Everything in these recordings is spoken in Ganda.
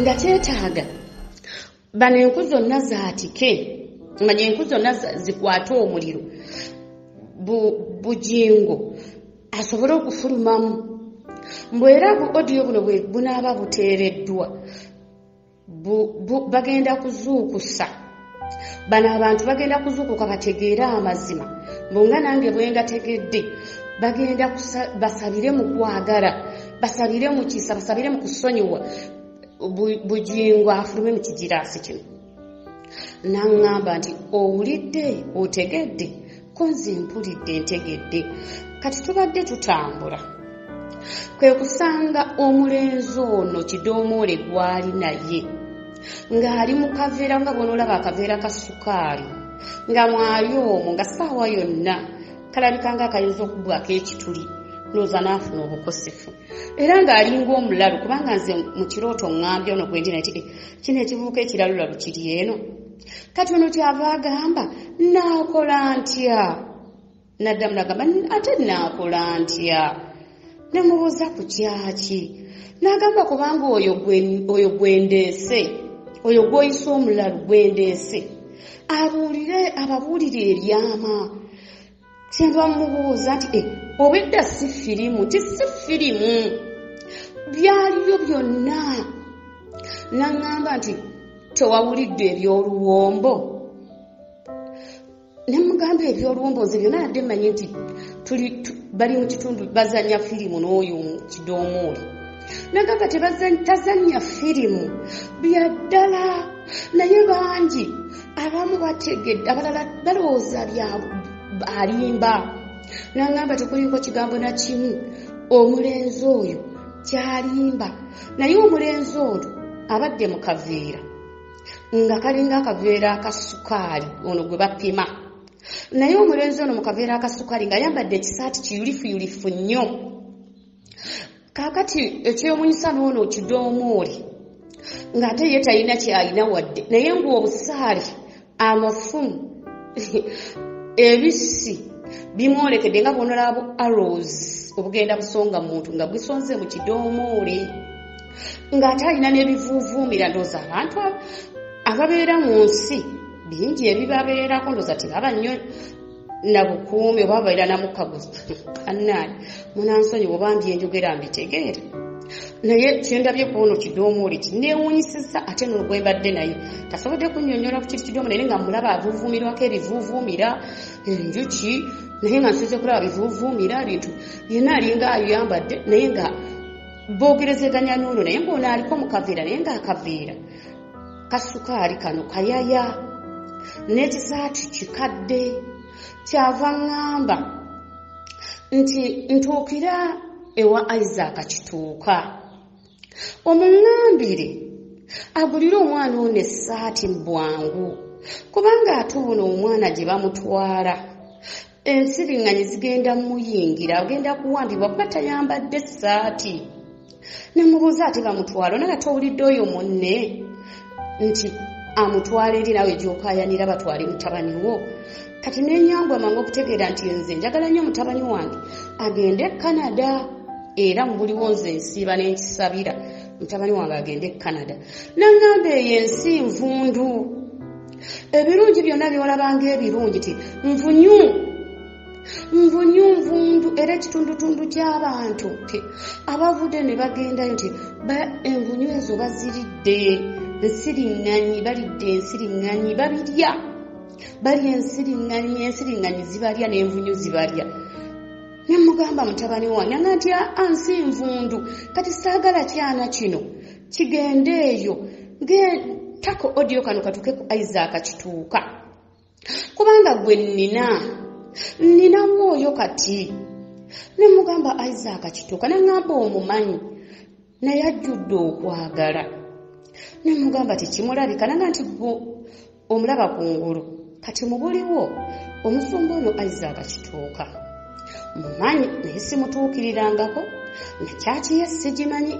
nga kyetaaga bano enku zonna zaatike manya enku zonna zikwate omuliro Bujingo asobole okufulumamu mbwera audio buno bwe bunaaba buteereddwa bagenda kuzuukusa bano abantu bagenda kuzuukuka bategeere amazima mbunga nange bwengategedde bagenda basabire mu kwagala basabire mu kisa basabire mu kusonyiwa Bujingo afulume mu kigiraasi kino naŋŋamba nti owulidde otegedde konzi mpulidde ntegedde kati tubadde tutambula kwe kusanga omulenzi ono Kidomoole gwali naye ng'ali mu kaveera nga bw'onolaba akaveera ka sukaali nga mwali omwo nga ssaawa yonna kalabika nga akayinza okubwako ekituli nooza n'afuna obukosifu era ng'alinga omulalu kubanga nze mu kirooto ŋŋambye ono gwe ndina nti kino ekivuuka ekiralulalu kiri eno kati ono kyava agamba naakola ntya naddamu nagamba ate naakola ntya ne mubuuza ku kyaki n'agamba kubanga oyo gwendeese oyo gw'oyisa omulalu gwendeese ababuulire ebyama kyenva mubuuza nti obwedda si firimu ti si firimu byaliyo byonna n'aŋŋamba nti tewawulidde ebyoluwombo ne mugamba ebyoluwombo nze byonna nadde mmanyi nti bali mu kitundu bazanya firimu n'oyo Kidomoole nagamba tazanya firimu byaddala naye bangi abamu bategedde abalala balowooza alimba n'aŋŋamba tekuliko kigambo na kimu omulenzi oyo kyalimba naye omulenzi oyo abadde mu kaveera nga kalinga akaveera akasukaali ono gwe bapima naye omulenzi ono mu kaveera akasukaali ng'ayambadde ekisaati kiyulifuyulifu nnyo kaakati ekyomunyisa n'ono Kidomoole ng'ate ye talina kyalina wadde naye ng'obusaali amafumu ebisi bimwolekedde nga bw'onolaba arrows obugenda busonga muntu nga bwisonze mu Kidomoole ng'ate alina n'ebivuuvuumira ndooza abantu ababeera mu nsi bingi ebibabeerako ndooza tebaba nnyo na bukuumi oba babeera na mukaguzi annaani munansonyi bw'obambye enjogera mbitegeere naye kyendabye kuono Kidomoole kineewuunyisizza ate n'olwe mbadde naye tasobodde kunnyonnyola ku kiri Kidomoole naye nga mulaba avuuvuumirwako ebivuuvuumira enjuki naye nga nsize kulaba bivuuvuumira bintu yenna alinga ayambadde naye nga boogerezeganya n'ono naye ng'ono aliko mu kaveera naye ng'akaveera kasukaali kano kayaya n'ekisaati kikadde kyava ŋŋamba nti ntuukira ewa Isaac Kituuka omuŋŋambire agulire omwana ono essaati mu bwangu kubanga ate ono omwana gye bamutwala ensiriŋŋanyi zigenda muyingira agenda kuwambibwa kuba tayambadde essaati ne mubuuza ate bamutwala onaga towulidde oyo munne nti amutwala eri nawe gy'okaayanira batwale mutabani wo kati n'enyambwa amangu okutegeera nti nze njagala nnyo mutabani wange agende e Canada era mu buliwo nze nsiiba n'enkisabira mutabani wange agende e Canada n'aŋŋamba eyo ensi nvundu ebirungi byonna byolabanga ebirungi ti nvundu era ekitundutundu ky'abantu ti abavudde ne bagendayo nti envunyu ezo baziridde ensiriŋŋanyi balidde ensiriŋŋanyi babirya balya ensiriŋŋanyi zibalya n'envunyu zibalya ne mugamba mutabani wange nga nti ansi nvundu kati saagala kyana kino kigende eyo ng'etako audio kano katuuke ku Isaac Kituuka kubanga gwe nninawo oyo kati ne mugamba Isaac Kituuka n'aŋŋamba omumanyi naye ajjudde okwagala ne mugamba tekimulabika nanga nti gwe omulaba ku ngulu kati mubuliwo omusumba ono Isaac Kituuka mumanyi naye simutuukirirangako nakyaki ye sigimanyi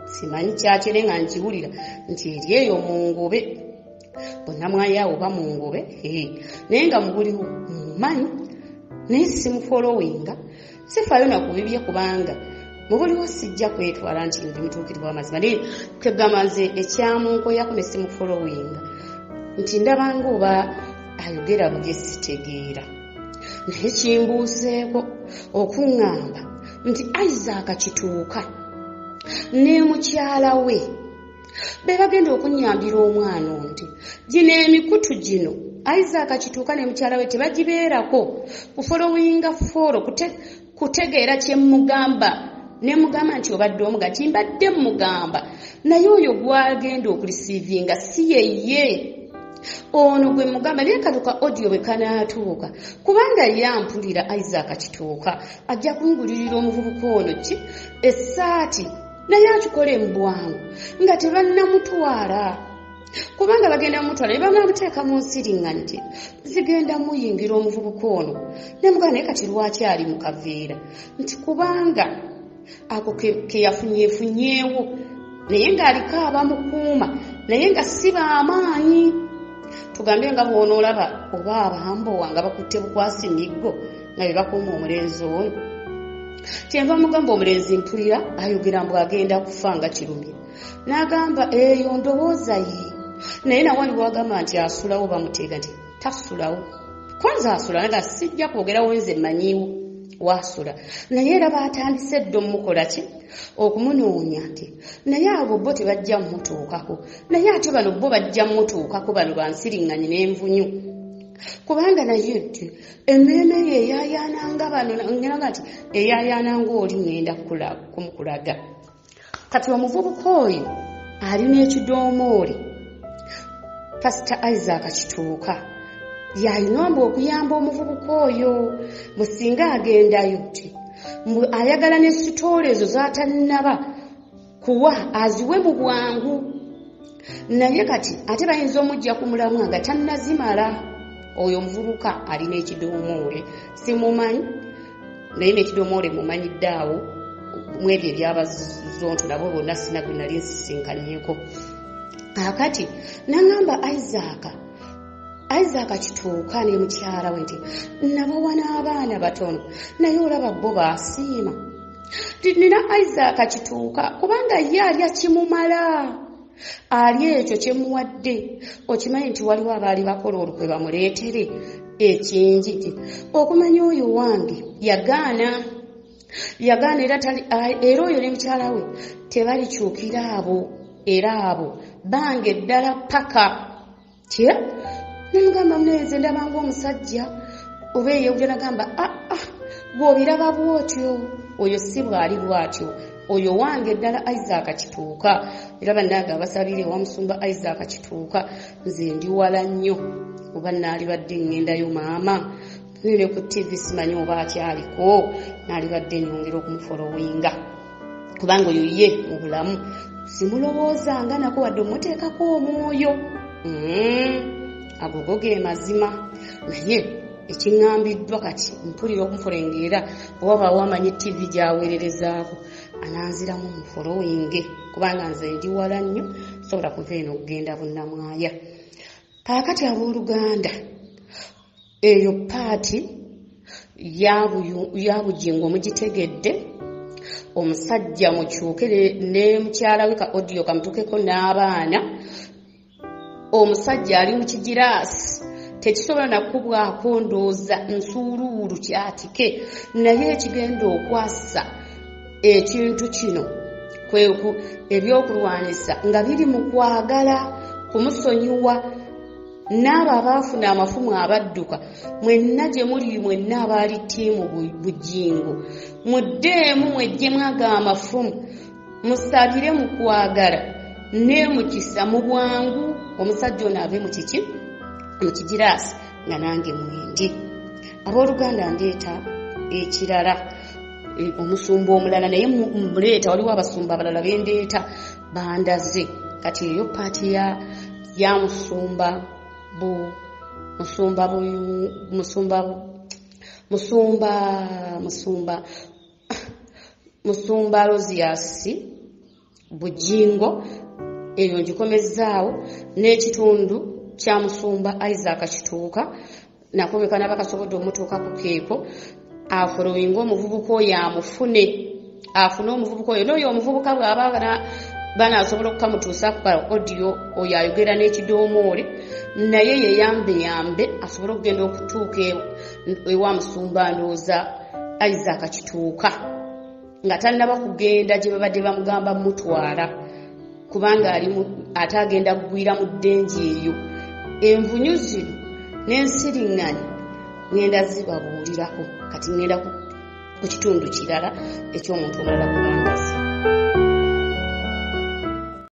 simanyi kyakire nga nkiwulira nti eri eyo mu Ngobe bonna mwayawo ba mu Ngobe naye nga mubuliwo mumanyi naye simufolowinga sifaayo nakubibye kubanga mu buliwo sijja kwetwala nti ndi mutuukirivu w'amazima naye kwegamba nze ekyamunkoyako ne simufolowinga nti ndabanga oba ayogera bwe sitegeera naye kimbuuseeko okuŋŋamba nti Isaac Kituuka ne mukyala we be bagenda okunnyambira omwana nti gino emikutu gino Isaac Kituuka ne mukyala we tebagibeerako kufolowinga folo kutegeera kye mugamba ne mugamba nti obadde omuga kimbadde mugamba naye oyo gwagenda okulisiivinga si yeye ono gwe mugamba naye katuka audio bwe kanaatuuka kubanga yampulira Isaac Kituuka ajja kungulirira omuvubuka ono ki essaati naye akikole mu bwangu nga tebannamutwala kubanga bagenda mutwala ne banamuteeka mu nsiriŋŋanyi nti zigenda muyingira omuvubuka ono ne mugamba naye kati lwaki ali mu kaveera nti kubanga ako ke yafunyeefunyeewo naye ng'aliko abamukuuma naye nga si b'amaanyi tugambe nga bw'onoolaba oba abambowa nga bakutte bukwasi miggo nga be bakuuma omulenzi ono kyenva mugamba omulenzi mpulira ayogera mbu agenda kufa nga kirumye n'agamba eyo ndowooza ye naye nawali bwagamba nti asulawo bamuteega nti tasulawo kwanza asula naga sijja kwogerawo nze mmanyiwo wasula naye era baatandise dde omukola ki okumunoonya nti naye abo bo tebajja mmutuukako naye ate bano bo bajja mmutuukako bano bansiriŋŋanyi n'envunyu kubanga naye nti emmeeme ye eyaayaananga bano ngeraga nti eyaayaananga oli ngenda kumukulaga kati omuvubuka oyo alina ekidoomooli Pastor Isaac Kituuka yayinamba okuyamba omuvubuka oyo musinga agendayo ti mbu ayagala ne sitoola ezo z'atannaba kuwa aziwe mu bwangu naye kati ate bayinza omujja ku mulamwa nga tannazimala oyo omuvubuka alina ekidoomoole simumanyi naye n'ekidoomoole mumanyiddaawo mu ebyo ebyabazonto nabo bonna sina gwe nali nsisinkanyeko akati nangamba Isaac Kituuka ne mukyala we nti nabawa n'abaana batono naye olaba bo baasiima nina Isaac Kituuka kubanga ye alya kimumala ali ekyo kyemuwadde okimanyi nti waliwo abaali bakola olukwe bamuleetere ekingi okumanya oyo wange yagaana era oyo ne mukyala we tebalikyukira abo era abo bange ddala paka kye nemugamba muneze ndabanga omusajja oba eyewuja nagamba gw'obiraba bwotyo oyo si bwali bwatyo oyo wange ddala Isaac Kituuka era bannange abasabire wamusumba Isaac Kituuka nze ndi wala nnyo oba naali badde ŋŋendayo maama nene ku TV simanyi oba akyaliko naali badde nyongera okumufolowinga kubanga oyo ye mu bulamu simulowoozanga nako wadde omuteekako omwoyo agogo ge mazima naye ekiŋŋambiddwa kati mpulira okumufolengera oba wamanyi TV gyaweererezaako ananziramu mufolowinge kubanga nze ndi wala nnyo sobola kuva eno okugenda bunnamwaya kaakati abooluganda eyo paati yabujingo mugitegedde omusajja mukyuke ne mukyala we ka audio kamutukeko n'abaana omusajja ali mu kigiraasi tekisobola nakubwako ndooza nsuuluulu kyatike naye ekigenda okwasa ekintu kino kweku ebyokulwanisa nga biri mu kwagala kumusonyiwa n'abo abaafuna amafumu abadduka mwenna gye muli mwenna abaali ttiimu bujingo muddeemu mwejjemu ago amafumu musabire mu kwagala ne mukisa mu bwangu omusajja ono ave mu kiki mu kigiraasi nga nange mwendi abooluganda ndeeta ekirala omusumba omulala naye muleeta waliwo abasumba abalala bendeeta bandaze kati eyo paati ya musumba Rosiasi bujingo eyo ngikomezaawo n'ekitundu kya musumba Isaac Kituuka nakobekana bakasobodde omutuukako keeko afolowinga omuvubuka oyo amufune afune omuvubuka oyo n'oyo omuvubuka bw'aba banaasobola okukamutuusa ku audio oyo ayogera n'ekidoomoole naye yeyambe asobole okugenda okutuuka ewa musumba ndowooza Isaac Kituuka nga tannaba kugenda gye babadde bamugamba mutwala kubanga ate agenda kugwira mu ddenji eyo. Envunyu zino n'ensiriŋŋanyi ngenda zibabuulirako kati ngenda ku kitundu kirala eky'omuntu omulala kubanga